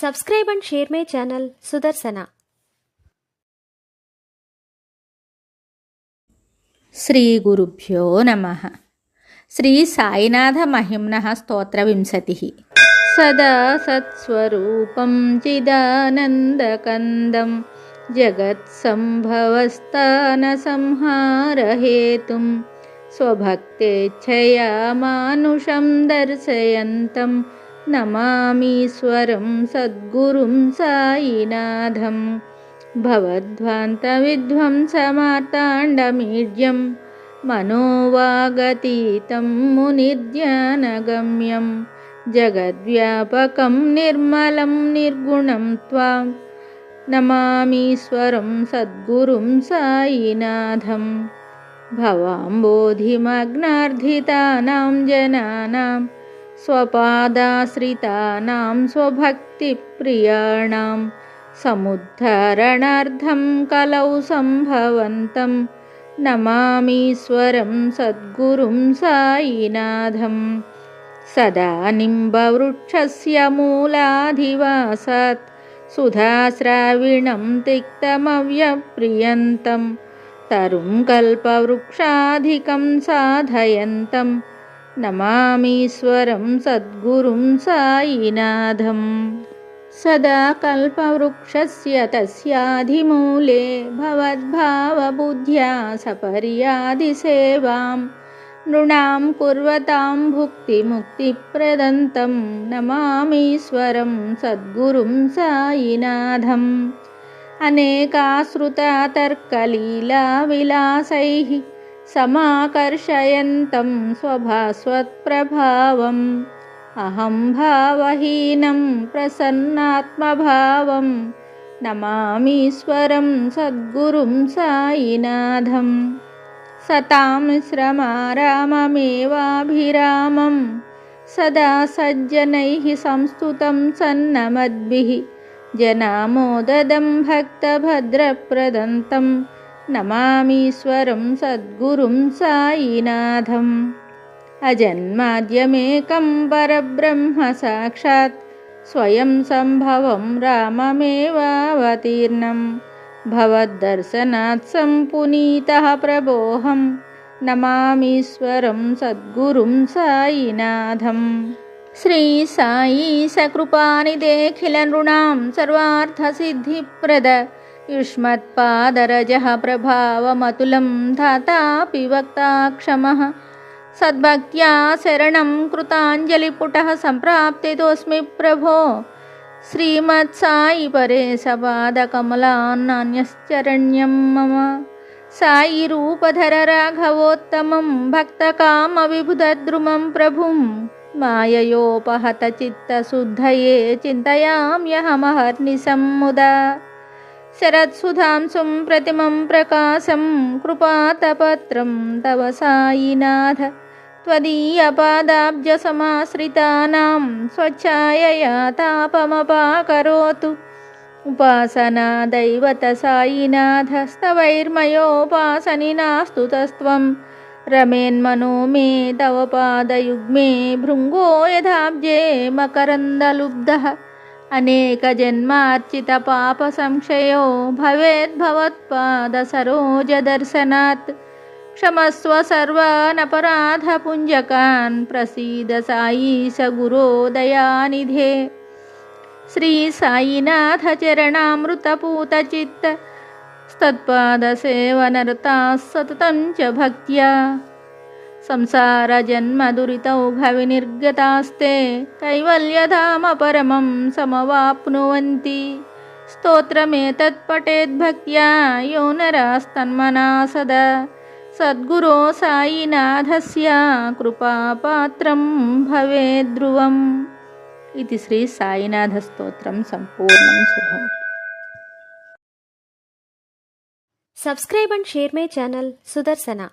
Subscribe and share my channel Sudarsana. Shri గురుభ్యో నమః. శ్రీ సాయినాథ మహిమ్నః స్తోత్ర వింశతిః. సదా సత్స్వరూపం చిదానందకందం జగత్సంభవస్థాన సంహారహేతుం స్వభక్తేచ్ఛయా మానుషం దర్శయంతం నమామీశ్వరం సద్గురుం సాయినాథం. భవద్ధ్వాంతవిధ్వంసమార్తాండమీడ్యం మనోవాగతీతం మునిర్జ్ఞానగమ్యం జగద్వ్యాపకం నిర్మలం నిర్గుణం త్వాం నమామీశ్వరం సద్గురుం సాయినాథం. భవాంబోధిమగ్నార్ధితానాం జనానాం స్వపాదాశ్రితానాం స్వభక్తిప్రియాణాం సముద్ధరణార్థం కలౌ సంభవంతం నమామీశ్వరం సద్గురుం సాయినాథం. సదా నింబవృక్షస్య మూలాధివాసాత్ సుధాశ్రావిణం తిక్తమవ్యప్రియంతం తరుం కల్పవృక్షాధికం సాధయంతం నమామీశ్వరం సద్గురుం సాయినాథం. సదా కల్పవృక్షస్య తస్యాధిమూలే భవద్భావబుద్ధ్యా సపర్యాదిసేవాం నృణాం కుర్వతాం భుక్తిముక్తిప్రదంతం నమామీశ్వరం సద్గురుం సాయినాథం. అనేకాశ్రుతతర్కలీలా విలాసైః సమాకర్షయంతం స్వభాస్వత్ప్రభావం అహం భావహీనం ప్రసన్నాత్మభావం నమామీశ్వరం సద్గురుం సాయినాథం. సతాం శ్రమారామమేవాభిరామం సదా సజ్జనైః సంస్తుతం సన్నమద్భిః జనామోదదం భక్తభద్రప్రదంతం నమామీశ్వరం సద్గురుం సాయినాథం. అజన్మాద్యమేకం పరబ్రహ్మ సాక్షాత్ స్వయం సంభవం రామమేవావతీర్ణం భవద్దర్శనాత్ సంపునీతః ప్రభోహం నమామీశ్వరం సద్గురుం సాయినాథం. శ్రీ సాయి సకృపానిదేఖిల నృణాం సర్వార్థసిద్ధిప్రద యుష్మత్పాదరజః ప్రభావమతులం ధాతాపి వక్తాక్షమః సద్భక్త్యా శరణం కృతాంజలిపుటః సంప్రాప్తితోస్మి ప్రభో. శ్రీమత్సాయి పరేశపాదకమలాన్నాన్యశ్చరణ్యం మమ. సాయి రూపధర రాఘవోత్తమం భక్తకామవిబుధద్రుమం ప్రభుం మాయయోపహత చిత్తశుద్ధయే చింతయామ్యహమహర్నిశం ముదా. శరత్సుధాంశుం ప్రతిమం ప్రకాశం కృపాతపత్రం తవ సాయినాథ త్వదీయపాదాబ్జసమాశ్రితానాం స్వచ్ఛాయయా తాపమపాకరోతు. ఉపాసనా దైవత సాయినాథ స్తవైర్మయోపాసని నాస్తుతస్త్వం రమేన్మనో మే తవ పాదయుగ్మే భృంగో యథాబ్జే మకరందలుబ్ధః. అనేక జన్మార్చిత పాప సంక్షయో భవేద్భవత్పాద సరోజ దర్శనాత్. క్షమస్వ సర్వానపరాధ పుంజకాన్ ప్రసీద సాయీశ గురో దయానిధే. శ్రీ సాయినాథ చరణామృతపూత చిత్త స్తత్పాద సేవనరతాః సతతం చ భక్త్యా. సంసార జన్మ దురితౌఘ వినిర్గతాస్తే కైవల్యధామ పరమం సమవాప్నువంతి. స్తోత్రమేతత్ పఠేద్భక్త్యా యో నరాస్తన్మనా సదా సద్గురో సాయినాథస్య కృపాపాత్రం భవేద్ధ్రువం. ఇది శ్రీ సాయినాథ స్తోత్రం సంపూర్ణం శుభం. Subscribe and share my channel Sudarsana.